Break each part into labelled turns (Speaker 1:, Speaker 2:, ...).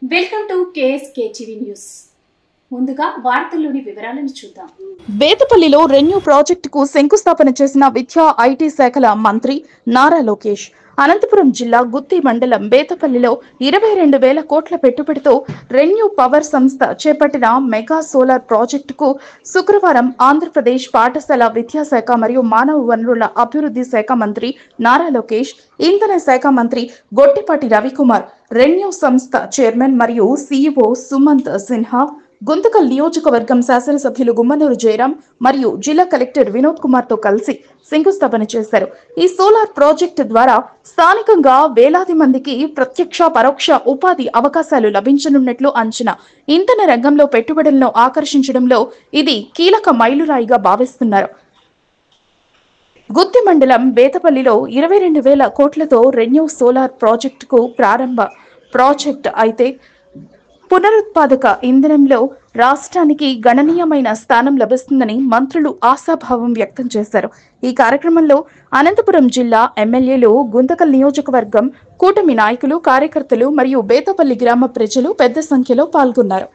Speaker 1: Welcome to KSKTV news. ముందుగా వార్తల్లోని వివరాలను చూద్దాం.
Speaker 2: బేతపల్లిలో రెన్యూ ప్రాజెక్టుకు శంకుస్థాపన చేసిన విద్యా ఐటీ శాఖల మంత్రి నారా లోకేష్. అనంతపురం జిల్లా గుత్తి మండలం బేతపల్లిలో 22,000 కోట్ల పెట్టుబడితో రెన్యూ పవర్ సంస్థ చేపట్టిన మెగా సోలార్ ప్రాజెక్టుకు శుక్రవారం ఆంధ్రప్రదేశ్ పాఠశాల విద్యాశాఖ మరియు మానవ వనరుల అభివృద్ధి శాఖ మంత్రి నారా లోకేష్, ఇంధన శాఖ మంత్రి గొట్టిపాటి రవికుమార్, రెన్యూ సంస్థ చైర్మన్ మరియు CEO సుమంత్ సిన్హా, గుంతకల్ నియోజకవర్గం శాసనసభ్యులు గుమ్మనూరు జయరాం మరియు జిల్లా కలెక్టర్ వినోద్ కుమార్ తో కలిసి శంకుస్థాపన చేశారు. ఈ సోలార్ ప్రాజెక్టు ద్వారా స్థానికంగా వేలాది మందికి ప్రత్యక్ష పరోక్ష ఉపాధి అవకాశాలు లభించనున్నట్లు అంచనా. ఇంధన రంగంలో పెట్టుబడులను ఆకర్షించడంలో ఇది కీలక మైలురాయిగా భావిస్తున్నారు. గుత్తి మండలం బేతపల్లిలో 22,000 కోట్లతో రెన్యూ సోలార్ ప్రాజెక్టుకు ప్రారంభ ప్రాజెక్ట్ అయితే పునరుత్పాదక ఇంధనంలో రాష్ట్రానికి గణనీయమైన స్థానం లభిస్తుందని మంత్రులు ఆశాభావం వ్యక్తం చేశారు. ఈ కార్యక్రమంలో అనంతపురం జిల్లా ఎమ్మెల్యేలు, గుంతకల్ నియోజకవర్గం కూటమి నాయకులు, కార్యకర్తలు మరియు బేతపల్లి గ్రామ ప్రజలు పెద్ద సంఖ్యలో పాల్గొన్నారు.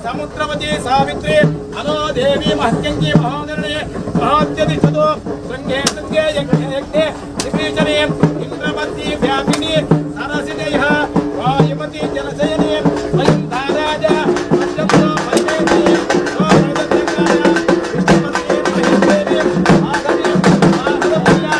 Speaker 3: समुद्रवती सावित्री अनो देवी महत्यंगी महोदरणे महोद्यतिषतो संगे संगे यज्ञे यज्ञे दिवीचने इंद्रवती व्यापिनी सरसिदेह वायुमती जलशयने वयं धाराजा पंचमो वैदेवी सोमदत्तंगाया विष्णुपत्नी महेश्वरी माधवी माधवप्रिया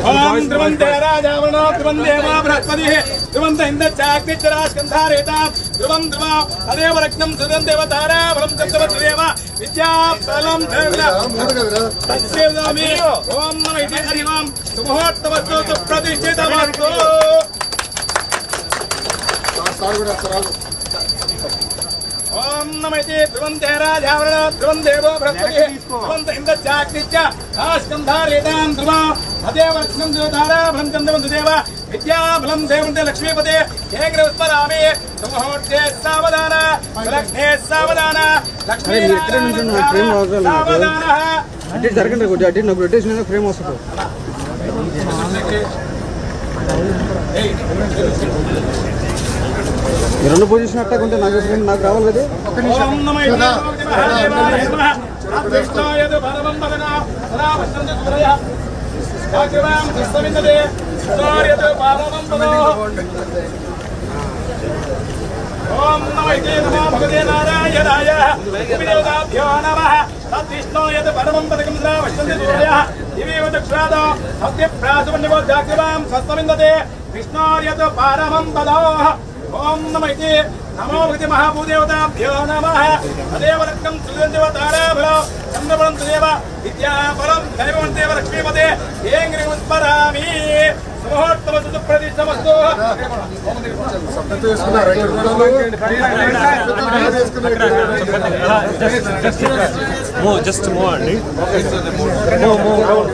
Speaker 3: ओम ध्रुवंते राजावरण ध्रुवंदेवा बृहस्पतिः ध्रुवंत इंद्रचाग्निचरास्कंधारेता ध्रुवं ध्रुवा तदेव रत्नं सुदं देवतारा बलं तत्तवत्रेव विद्या बलं तत्सेवामि ओम नमः इति हरिवां सुमुहूर्तवस्तु सुप्रतिष्ठितमस्तु ओम नमः ध्रुवंते राजावरण ध्रुवंदेवो बृहस्पतिः ध्रुवंत इंद्रचाग्निच आस्कंधारेतां ध्रुवा तदेव रत्नं देवतारा बलं तत्तवत्रेव विद्या बलं देवन्ते लक्ष्मीपते हेग्रवस्मरामि सुमुहूर्ते सावधान लग्ने सावधान लक्ष्मी सावधान
Speaker 4: అడ్డి జరగండి కొద్దిగా అడ్డి నాకు రొటేషన్ ఫ్రేమ్ వస్తుంది రెండు పొజిషన్ అట్లా ఉంటే నాకు ఫ్రేమ్ నాకు రావాలి కదా
Speaker 3: ఓం నమః మహాదేవాయ నమః అద్విష్టాయద పరమం పదనా సదా వసంత సురయ కాగ్రవాం సస్తమిందదే స్తార్యద పరమం పదో ఓం నమః భగవతే నారాయణాయ విదేవతాభ్యో నమః తద్విష్టాయద పరమం పదకం సదా వసంత సురయ దివేవ దక్షాదో అద్యప్రాసవన్నవో జాగ్రవాం సస్తమిందదే విష్ణార్యద పరమం పదో ओम नमः नमो भगवते महाभूदेवताभ्यो नमः तदेव रत्नं सुदेवतारा भलो चन्द्रबलं तदेव विद्याबलं दैववन्तेव लक्ष्मीपते हेङ्ग्रिमुस्मरामि सुमुहूर्तवस्तु प्रतिष्ठमस्तु
Speaker 5: just more అండి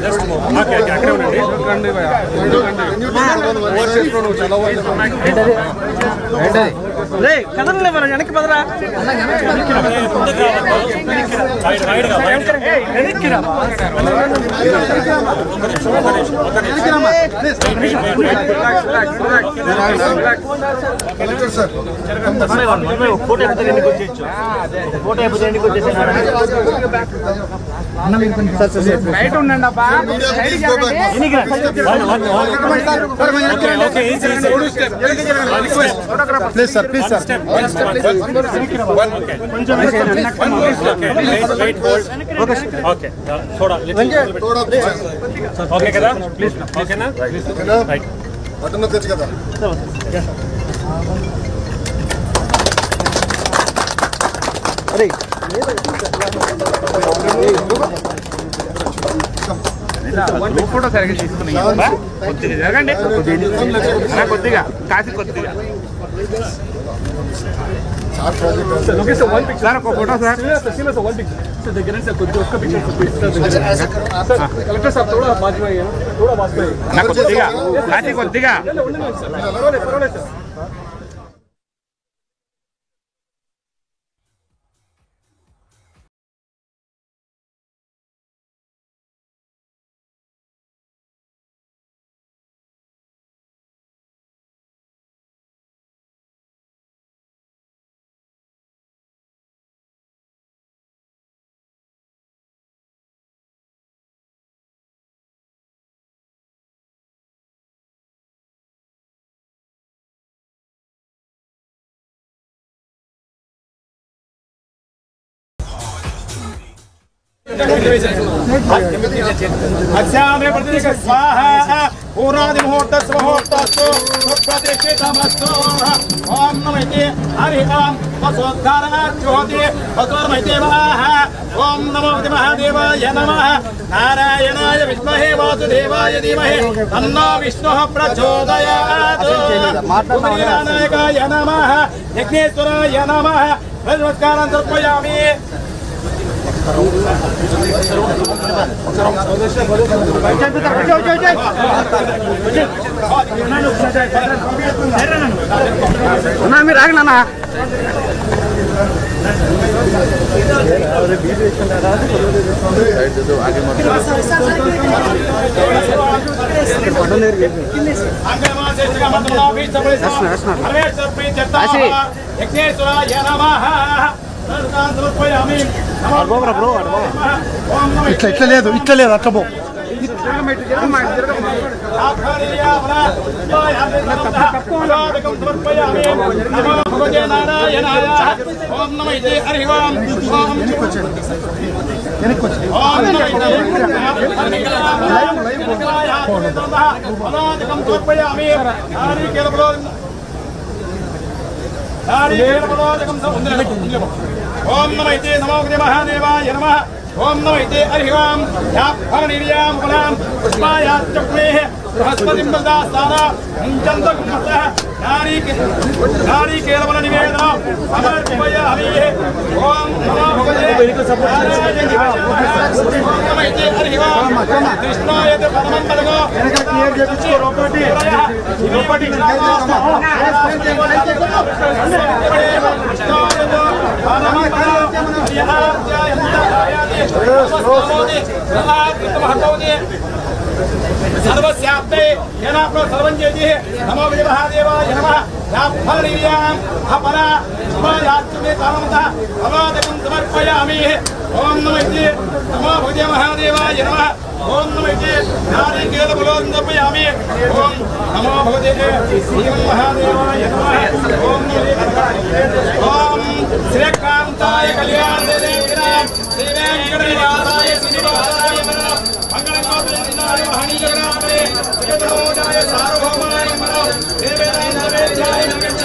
Speaker 5: just more ఓకే అక్కడే ఉండండి
Speaker 4: కదలలే మనం వెనక్కి పదరా బయట ఉండండి అబ్బా
Speaker 6: please sir please sir
Speaker 5: okay okay కదా ప్లీజ్ ఓకేనా
Speaker 6: బటన్ తెచ్చు కదా
Speaker 4: అరే
Speaker 3: ఫోటో సరిగ్గా తీసుకున్నా కొద్దిగా జరగండి కొద్దిగా కాసి కొద్దిగా సార్ ఒక ఫోటో సార్ కొద్దిగా కాసి కొద్దిగా अक्षामे प्रतिदिश स्वाहा पूर्णादि मुहूर्त मुहूर्तस्तु प्रतिष्ठितमस्तु ओम नमः हरि ओम वसोद्धारज्योति वसोर्मैदेवाः ओम नमो महादेवाय नमः नारायणाय विद्महे वासुदेवाय धीमहि तन्नो विष्णुः प्रचोदयात् नारायणाय नमः यज्ञेश्वराय नमः नमस्कारं समर्पयामि
Speaker 4: మీరు ఆగనా
Speaker 6: ఇట్లా లేదు అట్లా పో
Speaker 3: సమర్పయామి नारायणाय ओम नमः इति हरि ओम ओम नमः इति नमो महादेवाय नमः ओम नमः इति हरि ओम या फलनिर्यां फलां पुष्पाया चक्रेः बृहस्पतिं बलदासारा मुञ्चन्तकुमतः नारीकेलबल निवेदन समर्पयामि ओम नमो भगवते नमः इति हरि ओम कृष्णाय परमं पदगो क्लियर చేపించుకో రోపటి सर्वस्याप्ते येनाप्नो सर्वं जयति नमो महादेवाय नमः या फलनिर्यां अपरा शुभायात्मे तामतः अवादकं समर्पयामि ओम नमः इति नमो भगवते महादेवाय नमः ओम नमः इति नारिकेलफलं समर्पयामि ओम नमो भगवते महादेवाय नमः ओम ओम श्रीकान्ताय कल्याणाय श्रीवेंकटनाथाय श्रीनिवासाय नमः मंगलकामनाय महनी जगन्नाथे जगदोजाय सार्वभौमाय नमः देवेन्द्रवेद्याय नमः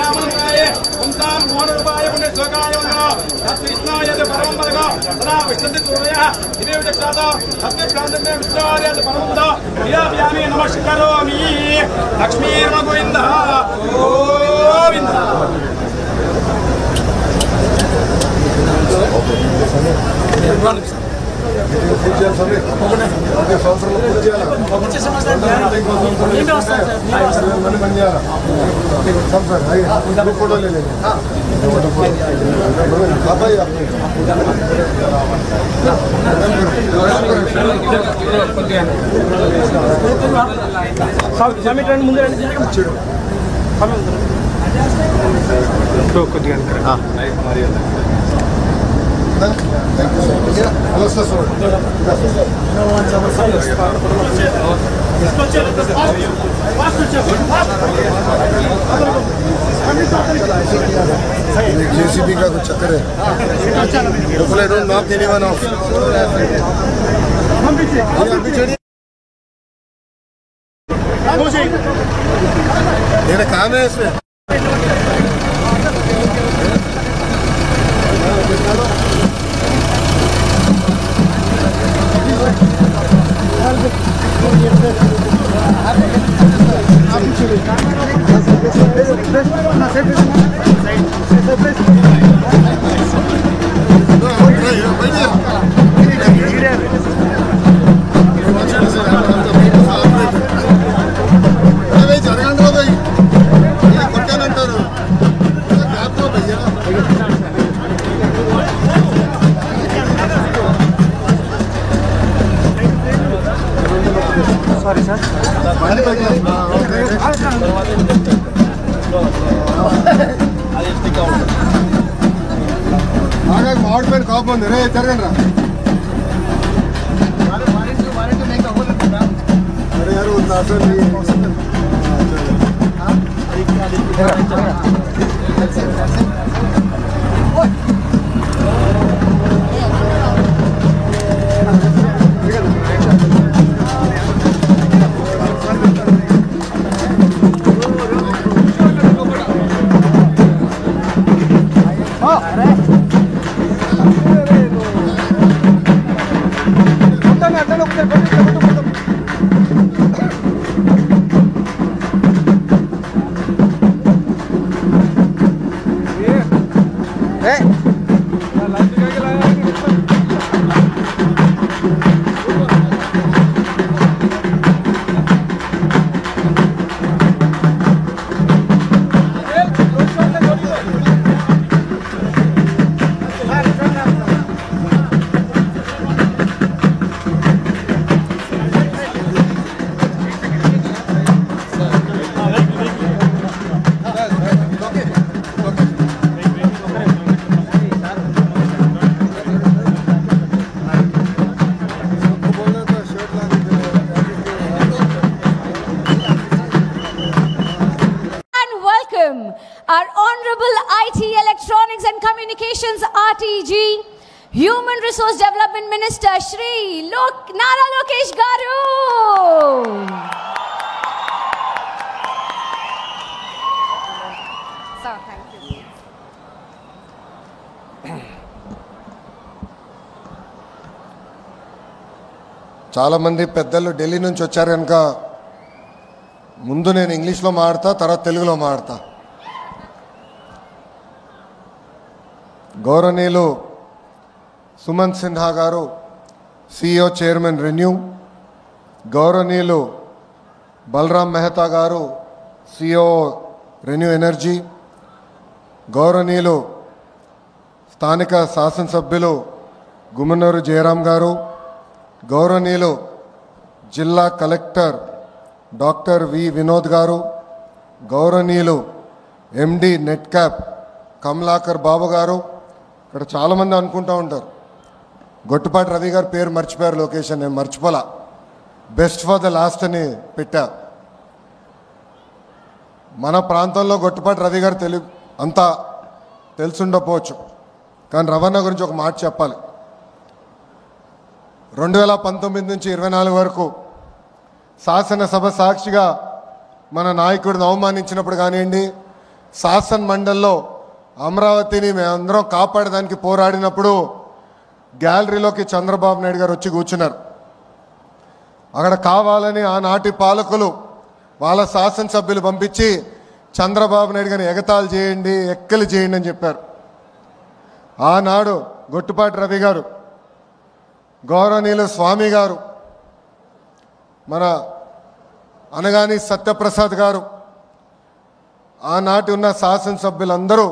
Speaker 3: ओंकार मोहनरूपाय पुण्यश्लोकाय नमः कृष्णाय परमं पदगो सदा विष्णुति सूर्यः दिव्य चक्रातो सत्य प्रान्तमे विष्णुर्य परमंदो व्यायामे नमस्कारोमि लक्ष्मीर्मगोविन्दः गोविन्द
Speaker 6: फोटो ले लेंगे
Speaker 4: ముందు
Speaker 6: हेलो सर जेसीबी का कुछ चक्कर है नॉक एनीवन ऑफ मेरा काम है इसमें మామిడిపైన కాపు ఉంది రే జరగండి రా అరే యారు అసలు
Speaker 7: Communications RTG, Human Resource Development Minister Shri Nara Lokesh Garu. Sir, thank you.
Speaker 6: చాలా మంది పెద్దలు ఢిల్లీ నుంచి వచ్చారు కనుక ముందు నేను ఇంగ్లీష్లో మాట్లాడతా, తర్వాత తెలుగులో మాట్లాడతా. గౌరవనీయులు సుమన్ సిన్హా గారు, CEO చైర్మన్ రెన్యూ, గౌరవనీయులు బలరాం మెహతా గారు, CEO రెన్యూ ఎనర్జీ, గౌరవనీయులు స్థానిక శాసనసభ్యులు గుమ్మనూరు జయరాం గారు, గౌరవనీయులు జిల్లా కలెక్టర్ డాక్టర్ వి వినోద్ గారు, గౌరవనీయులు MD నెట్క్యాప్ కమలాకర్ బాబు గారు. ఇక్కడ చాలామంది అనుకుంటూ ఉంటారు గొట్టుపాటి రవి గారు పేరు మర్చిపోయారు, లొకేషన్ నేను మర్చిపోలా, బెస్ట్ ఫర్ ద లాస్ట్ అని పెట్టా. మన ప్రాంతంలో గొట్టుపాటి రవి గారు అంతా తెలుసుండకపోవచ్చు, కానీ రవాణా గురించి ఒక మాట చెప్పాలి. 2019 నుంచి 24 వరకు శాసనసభ సాక్షిగా మన నాయకుడిని అవమానించినప్పుడు కానివ్వండి, శాసన మండలిలో అమరావతిని మేమందరం కాపాడడానికి పోరాడినప్పుడు గ్యాలరీలోకి చంద్రబాబు నాయుడు గారు వచ్చి కూర్చున్నారు. అక్కడ కావాలని ఆనాటి పాలకులు వాళ్ళ శాసనసభ్యులు పంపించి చంద్రబాబు నాయుడు గారిని ఎగతాళి చేయండి, ఎక్కలు చేయండి అని చెప్పారు. ఆనాడు గొట్టుపాటి రవి గారు, గౌరవనీయులు స్వామి గారు, మన అనగాని సత్యప్రసాద్ గారు, ఆనాటి ఉన్న శాసనసభ్యులందరూ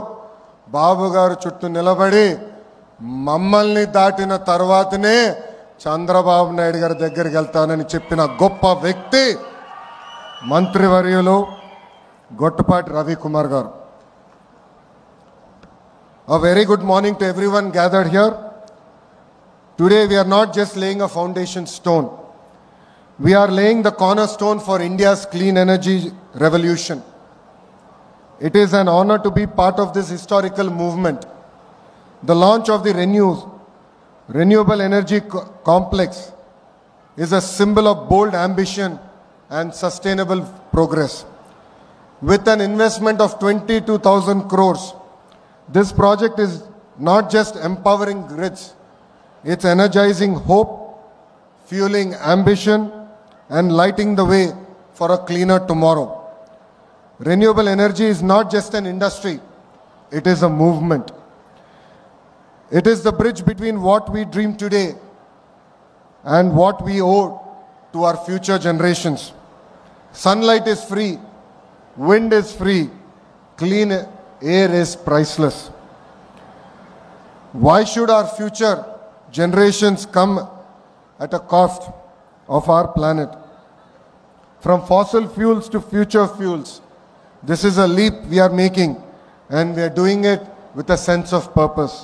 Speaker 6: బాబు గారు చుట్టూ నిలబడి మమ్మల్ని దాటిన తర్వాతనే చంద్రబాబు నాయుడు గారి దగ్గరికి వెళ్తానని చెప్పిన గొప్ప వ్యక్తి మంత్రివర్యులు గొట్టుపాటి రవికుమార్ గారు. A very good morning to everyone gathered here. Today we are not just laying a foundation stone. We are laying the cornerstone for India's clean energy revolution. It is an honor to be part of this historical movement. The launch of the Renewable Energy Complex is a symbol of bold ambition and sustainable progress. With an investment of 22,000 crores, this project is not just empowering grids, it's energizing hope, fueling ambition, and lighting the way for a cleaner tomorrow. Renewable energy is not just an industry, it is a movement. It is the bridge between what we dream today and what we owe to our future generations. Sunlight is free, wind is free, clean air is priceless. Why should our future generations come at a cost of our planet? From fossil fuels to future fuels, this is a leap we are making, and we are doing it with a sense of purpose.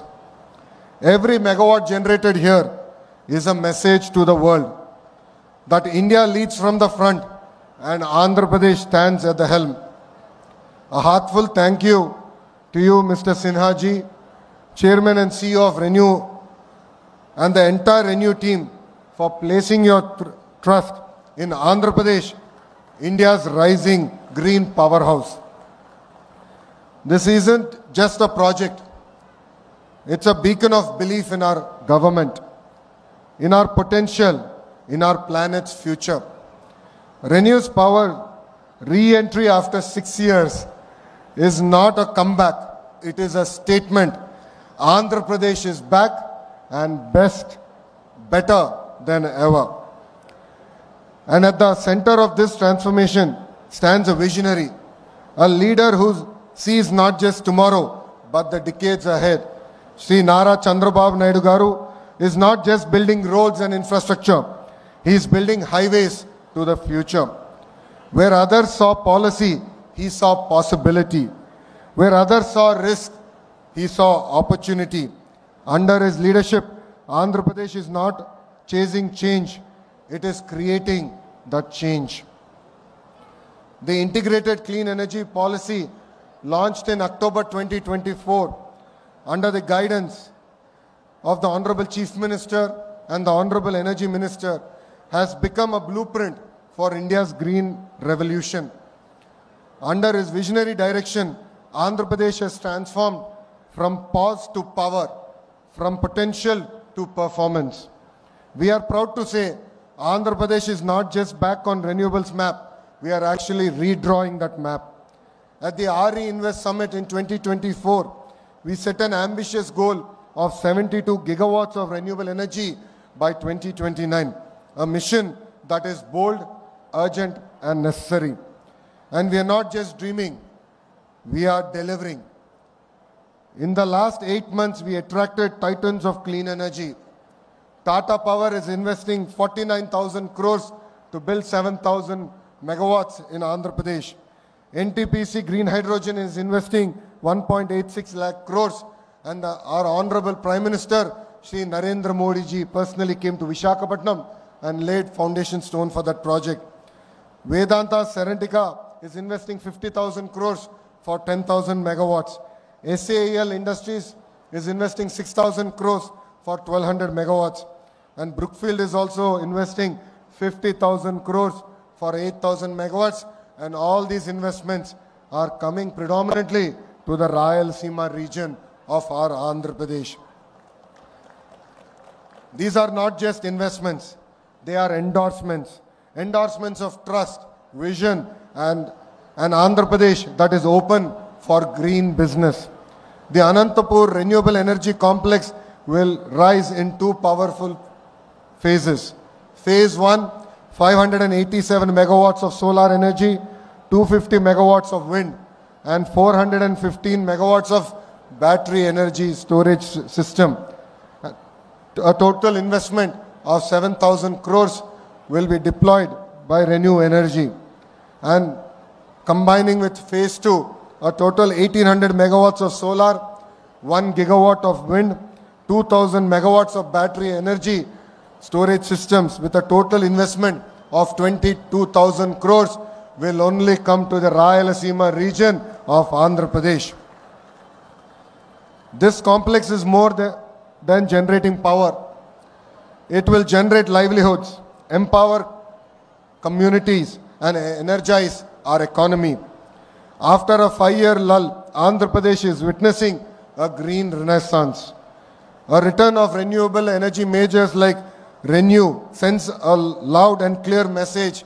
Speaker 6: Every megawatt generated here is a message to the world that India leads from the front and Andhra Pradesh stands at the helm. A heartfelt thank you to you, Mr. Sinha ji, Chairman and CEO of Renew, and the entire Renew team for placing your trust in Andhra Pradesh, India's rising green powerhouse. This isn't just a project. It's a beacon of belief in our government, in our potential, in our planet's future. Renew's power re-entry after 6 years is not a comeback. It is a statement. Andhra Pradesh is back and better than ever. And at the center of this transformation stands a visionary, a leader who sees not just tomorrow, but the decades ahead. Shri Nara Chandrababu Naidu Garu is not just building roads and infrastructure. He is building highways to the future. Where others saw policy, he saw possibility. Where others saw risk, he saw opportunity. Under his leadership, Andhra Pradesh is not chasing change, it is creating that change. The integrated clean energy policy launched in October 2024 under the guidance of the Honorable Chief Minister and the Honorable Energy Minister, has become a blueprint for India's green revolution. Under his visionary direction, Andhra Pradesh has transformed from pause to power, from potential to performance. We are proud to say Andhra Pradesh is not just back on renewables map, we are actually redrawing that map. At the RE Invest Summit in 2024, we set an ambitious goal of 72 gigawatts of renewable energy by 2029, a mission that is bold, urgent and necessary. And we are not just dreaming, we are delivering. In the last 8 months, we attracted titans of clean energy. Tata Power is investing 49,000 crores to build 7,000 megawatts in Andhra Pradesh. NTPC Green Hydrogen is investing 1.86 lakh crores, and our Honorable Prime Minister, Shri Narendra Modi ji, personally came to Visakhapatnam and laid foundation stone for that project. Vedanta Serentica is investing 50,000 crores for 10,000 megawatts. SAEL Industries is investing 6,000 crores for 1,200 megawatts. And Brookfield is also investing 50,000 crores for 8,000 megawatts. And all these investments are coming predominantly to the Rayalaseema region of our Andhra Pradesh. These are not just investments, they are endorsements. Endorsements of trust, vision and Andhra Pradesh that is open for green business. The Anantapur Renewable Energy Complex will rise in two powerful phases. Phase 1, 587 megawatts of solar energy, 250 megawatts of wind and 415 megawatts of battery energy storage system. A total investment of 7,000 crores will be deployed by Renew Energy. And combining with phase 2, a total 1,800 megawatts of solar, 1 gigawatt of wind, 2,000 megawatts of battery energy storage systems with a total investment of 22,000 crores will only come to the Rayalaseema region of Andhra Pradesh. This complex is more than generating power. It will generate livelihoods, empower communities and energize our economy. After a 5-year lull, Andhra Pradesh is witnessing a green renaissance. A return of renewable energy majors like Renew sends a loud and clear message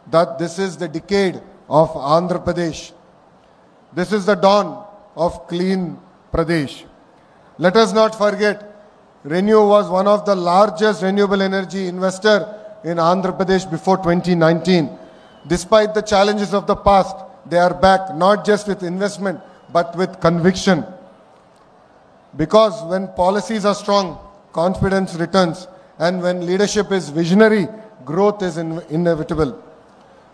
Speaker 6: that this is the decade of Andhra Pradesh. This is the dawn of clean Pradesh. Let us not forget, Renew was one of the largest renewable energy investor in Andhra Pradesh before 2019. Despite the challenges of the past, they are back not just with investment but with conviction. Because when policies are strong, confidence returns, and when leadership is visionary, growth is inevitable.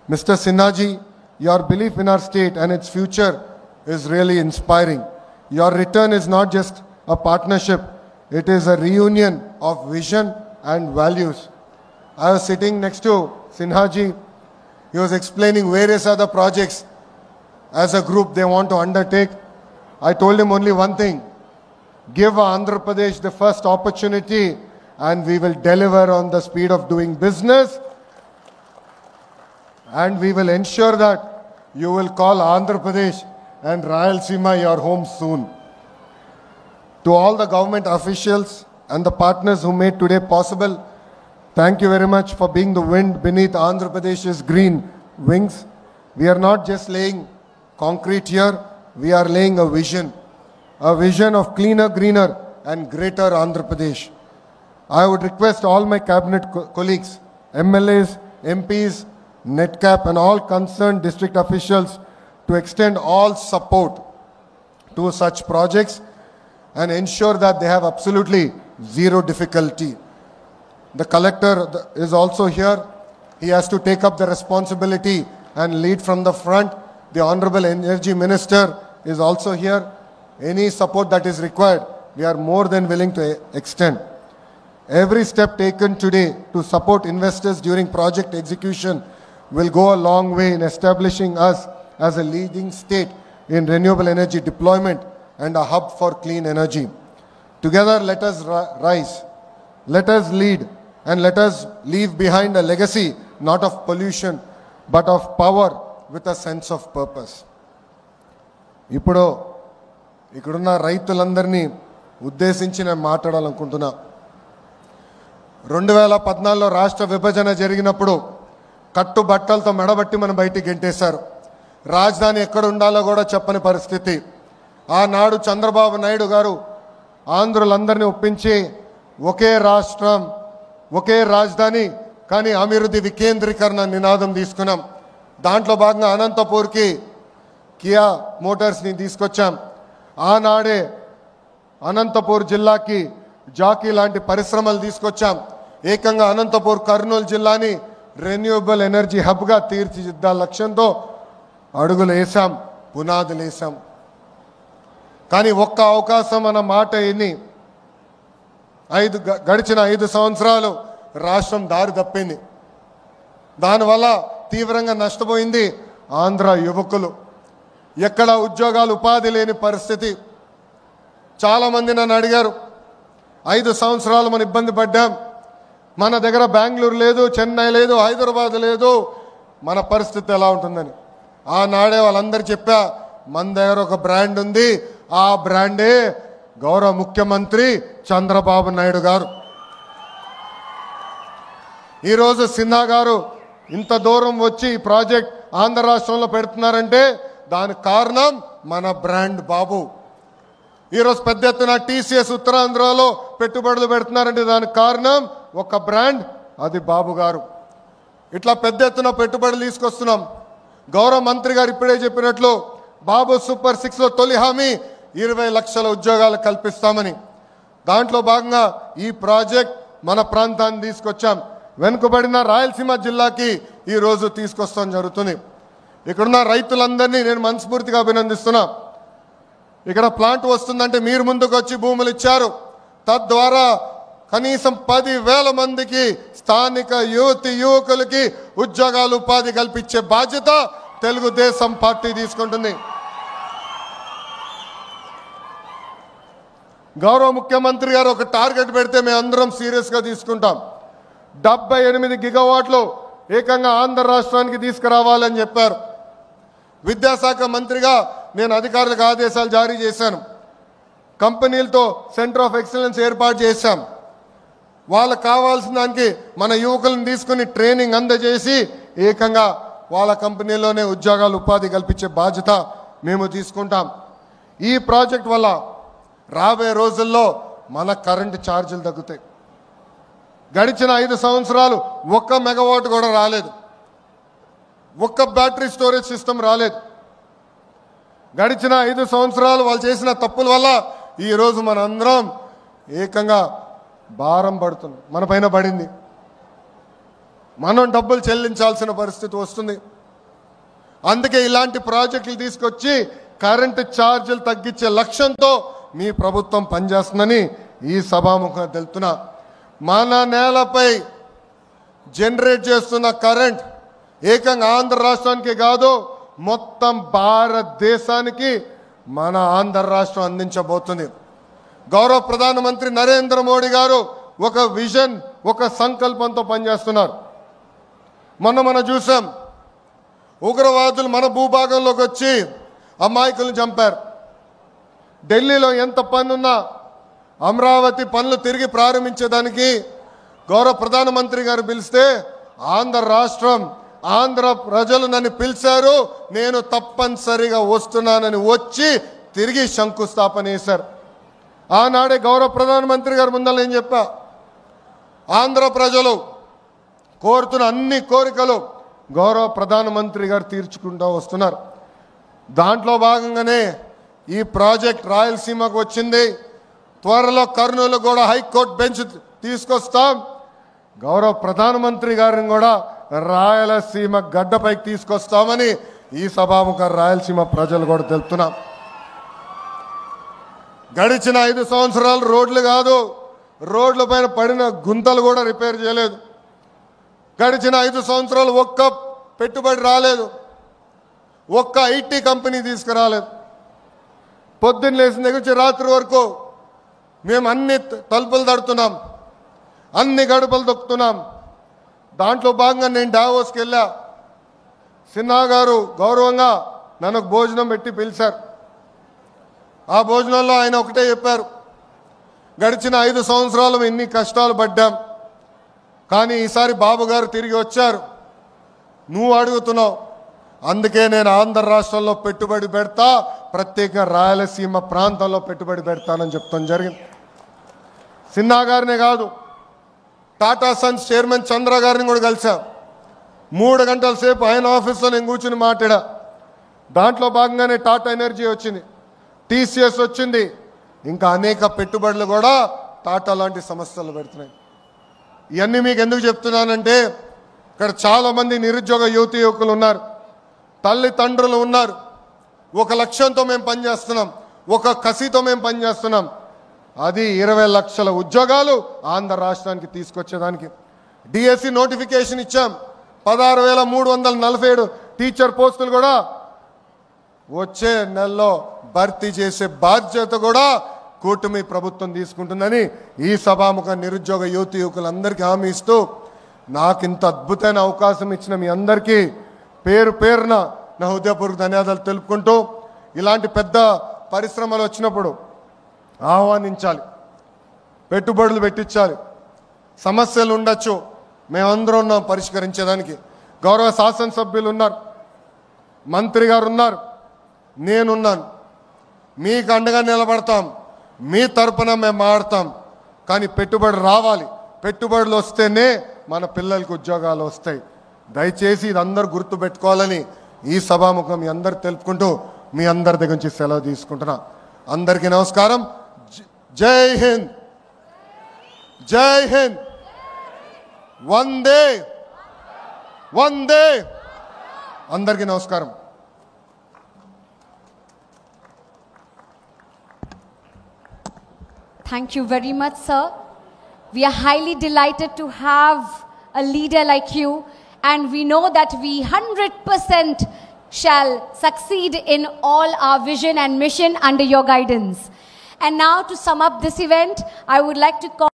Speaker 6: Mr. Sinha ji, your belief in our state and its future is really inspiring. Your return is not just a partnership, it is a reunion of vision and values. I was sitting next to Sinha ji. He was explaining various other projects as a group they want to undertake. I told him only one thing: give Andhra Pradesh the first opportunity and we will deliver on the speed of doing business, and we will ensure that you will call Andhra Pradesh and Rayalaseema your home soon. To all the government officials and the partners who made today possible, thank you very much for being the wind beneath Andhra Pradesh's green wings. We are not just laying concrete here, we are laying a vision of cleaner, greener and greater Andhra Pradesh. I would request all my cabinet colleagues, MLAs, MPs, NETCAP and all concerned district officials to extend all support to such projects and ensure that they have absolutely zero difficulty. The collector is also here. He has to take up the responsibility and lead from the front. The Honorable Energy Minister is also here. Any support that is required, we are more than willing to extend. Every step taken today to support investors during project execution will go a long way in establishing us as a leading state in renewable energy deployment and a hub for clean energy. Together, let us rise, let us lead, and let us leave behind a legacy not of pollution but of power with a sense of purpose. ఇప్పుడు ఇక్కడున్న రైతులందరినీ ఉద్దేశించి నేను మాట్లాడాలనుకుంటున్నా. 2014లో రాష్ట్ర విభజన జరిగినప్పుడు కట్టుబట్టలతో మెడబట్టి మనం బయటికి గెంటేశారు. రాజధాని ఎక్కడ ఉండాలో కూడా చెప్పని పరిస్థితి. ఆనాడు చంద్రబాబు నాయుడు గారు ఆంధ్రులందరినీ ఒప్పించి ఒకే రాష్ట్రం ఒకే రాజధాని కానీ అభివృద్ధి వికేంద్రీకరణ నినాదం తీసుకున్నాం. దాంట్లో భాగంగా అనంతపూర్కి కియా మోటార్స్ని తీసుకొచ్చాం. ఆనాడే అనంతపూర్ జిల్లాకి జాకీ లాంటి పరిశ్రమలు తీసుకొచ్చాం. ఏకంగా అనంతపూర్ కర్నూలు జిల్లాని రెన్యూవబుల్ ఎనర్జీ హబ్గా తీర్చిదిద్దాల లక్ష్యంతో అడుగులు వేసాం, పునాదులు వేసాం. కానీ ఒక్క అవకాశం అన్న మాట ఎన్ని గడిచిన 5 సంవత్సరాలు రాష్ట్రం దారి తప్పింది. దానివల్ల తీవ్రంగా నష్టపోయింది ఆంధ్ర యువకులు. ఎక్కడ ఉద్యోగాలు ఉపాధి లేని పరిస్థితి. చాలామంది నన్ను అడిగారు, 5 సంవత్సరాలు మనం ఇబ్బంది పడ్డాం, మన దగ్గర బెంగళూరు లేదు, చెన్నై లేదు, హైదరాబాద్ లేదు, మన పరిస్థితి ఎలా ఉంటుందని. ఆనాడే వాళ్ళందరూ చెప్పా, మన దగ్గర ఒక బ్రాండ్ ఉంది, ఆ బ్రాండే గౌరవ ముఖ్యమంత్రి చంద్రబాబు నాయుడు గారు. ఈరోజు సిన్హా గారు ఇంత దూరం వచ్చి ఈ ప్రాజెక్ట్ ఆంధ్ర రాష్ట్రంలో పెడుతున్నారంటే దానికి కారణం మన బ్రాండ్ బాబు. ఈరోజు పెద్ద ఎత్తున టీసీఎస్ ఉత్తరాంధ్రలో పెట్టుబడులు పెడుతున్నారంటే దానికి కారణం ఒక బ్రాండ్, అది బాబు గారు. ఇట్లా పెద్ద ఎత్తున పెట్టుబడులు తీసుకొస్తున్నాం. గౌరవ మంత్రి గారు ఇప్పుడే చెప్పినట్లు బాబు సూపర్ 6లో తొలి హామీ 20 లక్షల ఉద్యోగాలు కల్పిస్తామని. దాంట్లో భాగంగా ఈ ప్రాజెక్ట్ మన ప్రాంతాన్ని తీసుకొచ్చాం. వెనుకబడిన రాయలసీమ జిల్లాకి ఈరోజు తీసుకొస్తాం జరుగుతుంది. ఇక్కడున్న రైతులందరినీ నేను మనస్ఫూర్తిగా అభినందిస్తున్నా. ఇక్కడ ప్లాంట్ వస్తుందంటే మీరు ముందుకు వచ్చి భూములు ఇచ్చారు. తద్వారా కనీసం 10,000 మందికి స్థానిక యువకులకి ఉద్యోగాలు ఉపాధి కల్పించే బాధ్యత తెలుగుదేశం పార్టీ తీసుకుంటుంది. గౌరవ ముఖ్యమంత్రి గారు ఒక టార్గెట్ పెడితే మేము అందరం సీరియస్గా తీసుకుంటాం. 78 గిగావాట్లు ఏకంగా ఆంధ్ర రాష్ట్రానికి తీసుకురావాలని చెప్పారు. విద్యాశాఖ మంత్రిగా నేను అధికారులకు ఆదేశాలు జారీ చేశాను. కంపెనీలతో సెంటర్ ఆఫ్ ఎక్సలెన్స్ ఏర్పాటు చేశాం. వాళ్ళకు కావాల్సిన దానికి మన యువకులను తీసుకుని ట్రైనింగ్ అందజేసి ఏకంగా వాళ్ళ కంపెనీలోనే ఉద్యోగాలు ఉపాధి కల్పించే బాధ్యత మేము తీసుకుంటాం. ఈ ప్రాజెక్ట్ వల్ల రాబోయే రోజుల్లో మన కరెంటు ఛార్జీలు తగ్గుతాయి. గడిచిన 5 సంవత్సరాలు 1 మెగావాట్ కూడా రాలేదు, 1 బ్యాటరీ స్టోరేజ్ సిస్టమ్ రాలేదు. గడిచిన 5 సంవత్సరాలు వాళ్ళు చేసిన తప్పుల వల్ల ఈరోజు మనందరం ఏకంగా భారం పడుతుంది, మన పైన పడింది. మనం డబ్బులు చెల్లించాల్సిన పరిస్థితి వస్తుంది. అందుకే ఇలాంటి ప్రాజెక్టులు తీసుకొచ్చి కరెంటు ఛార్జీలు తగ్గించే లక్ష్యంతో మీ ప్రభుత్వం పనిచేస్తుందని ఈ సభాముఖంగా తెలుపుతున్నా. మన నేలపై జనరేట్ చేస్తున్న కరెంట్ ఏకంగా ఆంధ్ర రాష్ట్రానికి కాదు, మొత్తం భారతదేశానికి మన ఆంధ్ర రాష్ట్రం అందించబోతుంది. గౌరవ ప్రధానమంత్రి నరేంద్ర మోడీ గారు ఒక విజన్, ఒక సంకల్పంతో పనిచేస్తున్నారు. మనం చూసాం, ఉగ్రవాదులు మన భూభాగంలోకి వచ్చి అమాయకులను చంపారు. ఢిల్లీలో ఎంత పనున్నా అమరావతి పనులు తిరిగి ప్రారంభించేదానికి గౌరవ ప్రధానమంత్రి గారు పిలిస్తే ఆంధ్ర రాష్ట్రం, ఆంధ్ర ప్రజలు నన్ను పిలిచారు, నేను తప్పనిసరిగా వస్తున్నానని వచ్చి తిరిగి శంకుస్థాపన చేశారు. ఆనాడే గౌరవ ప్రధానమంత్రి గారు ముందర నేను చెప్పా, ఆంధ్ర ప్రజలు కోరుతున్న అన్ని కోరికలు గౌరవ ప్రధానమంత్రి గారు తీర్చుకుంటూ వస్తున్నారు. దాంట్లో భాగంగానే ఈ ప్రాజెక్ట్ రాయలసీమకు వచ్చింది. త్వరలో కర్నూలు కూడా హైకోర్టు బెంచ్ తీసుకొస్తాం. గౌరవ ప్రధానమంత్రి గారిని కూడా రాయలసీమ గడ్డపైకి తీసుకొస్తామని ఈ సభాముఖ రాయలసీమ ప్రజలు కూడా తెలుపుతున్నాం. గడిచిన 5 సంవత్సరాలు రోడ్లు కాదు, రోడ్ల పైన పడిన గుంతలు కూడా రిపేర్ చేయలేదు. గడిచిన 5 సంవత్సరాలు 1 పెట్టుబడి రాలేదు, 1 ఐటీ కంపెనీ తీసుకురాలేదు. పొద్దున్న లేచిన దగ్గర నుంచి రాత్రి వరకు మేము అన్ని తలుపులు తడుతున్నాం, అన్ని గడపలు దొక్కుతున్నాం. దాంట్లో భాగంగా నేను డావోస్కి వెళ్ళా. సిన్హా గారు గౌరవంగా నన్ను భోజనం పెట్టి పిలిచారు. ఆ భోజనంలో ఆయన ఒకటే చెప్పారు, గడిచిన 5 సంవత్సరాలు ఎన్ని కష్టాలు పడ్డాం, కానీ ఈసారి బాబు గారు తిరిగి వచ్చారు, నువ్వు అడుగుతున్నావు, అందుకే నేను ఆంధ్ర రాష్ట్రంలో పెట్టుబడి పెడతా, ప్రత్యేకంగా రాయలసీమ ప్రాంతంలో పెట్టుబడి పెడతానని చెప్తాం జరిగింది. సిన్హా గారినే కాదు, టాటా సన్స్ చైర్మన్ చంద్ర గారిని కూడా కలిసా. 3 గంటల సేపు ఆయన ఆఫీస్లో నేను కూర్చుని మాట్లాడా. దాంట్లో భాగంగానే టాటా ఎనర్జీ వచ్చింది, టీసీఎస్ వచ్చింది, ఇంకా అనేక పెట్టుబడులు కూడా టాటా లాంటి సంస్థలు పెడుతున్నాయి. ఇవన్నీ మీకు ఎందుకు చెప్తున్నానంటే, ఇక్కడ చాలామంది నిరుద్యోగ యువతి యువకులు ఉన్నారు, తల్లిదండ్రులు ఉన్నారు. ఒక లక్ష్యంతో మేము పనిచేస్తున్నాం, ఒక కసితో మేము పనిచేస్తున్నాం. అది 20 లక్షల ఉద్యోగాలు ఆంధ్ర రాష్ట్రానికి తీసుకొచ్చేదానికి. డిఎస్సి నోటిఫికేషన్ ఇచ్చాం, 16,347 టీచర్ పోస్టులు కూడా వచ్చే నెలలో భర్తీ చేసే బాధ్యత కూడా కూటమి ప్రభుత్వం తీసుకుంటుందని ఈ సభాముఖ నిరుద్యోగ యువతి యువకులందరికీ హామీ ఇస్తూ, నాకు ఇంత అద్భుతమైన అవకాశం ఇచ్చిన మీ అందరికీ పేరు పేరున నా హృదయపూర్వక ధన్యవాదాలు తెలుపుకుంటూ, ఇలాంటి పెద్ద పరిశ్రమలు వచ్చినప్పుడు ఆహ్వానించాలి, పెట్టుబడులు పెట్టించాలి. సమస్యలు ఉండొచ్చు, మేమందరం ఉన్నాం పరిష్కరించేదానికి. గౌరవ శాసనసభ్యులు ఉన్నారు, మంత్రి గారు ఉన్నారు, నేనున్నాను. మీకు అండగా నిలబడతాం, మీ తరపున మేము మాడతాం. కానీ పెట్టుబడి రావాలి, పెట్టుబడులు వస్తేనే మన పిల్లలకు ఉద్యోగాలు వస్తాయి. దయచేసి ఇది అందరూ గుర్తుపెట్టుకోవాలని ఈ సభాముఖం మీ అందరు తెలుపుకుంటూ మీ అందరి దగ్గర నుంచి సెలవు తీసుకుంటున్నా. అందరికీ నమస్కారం. జై హింద్, జై హింద్, వందే వందే. అందరికీ నమస్కారం.
Speaker 7: Thank you very much, sir. We are highly delighted to have a leader like you, and we know that we 100% shall succeed in all our vision and mission under your guidance. And now, to sum up this event, I would like to call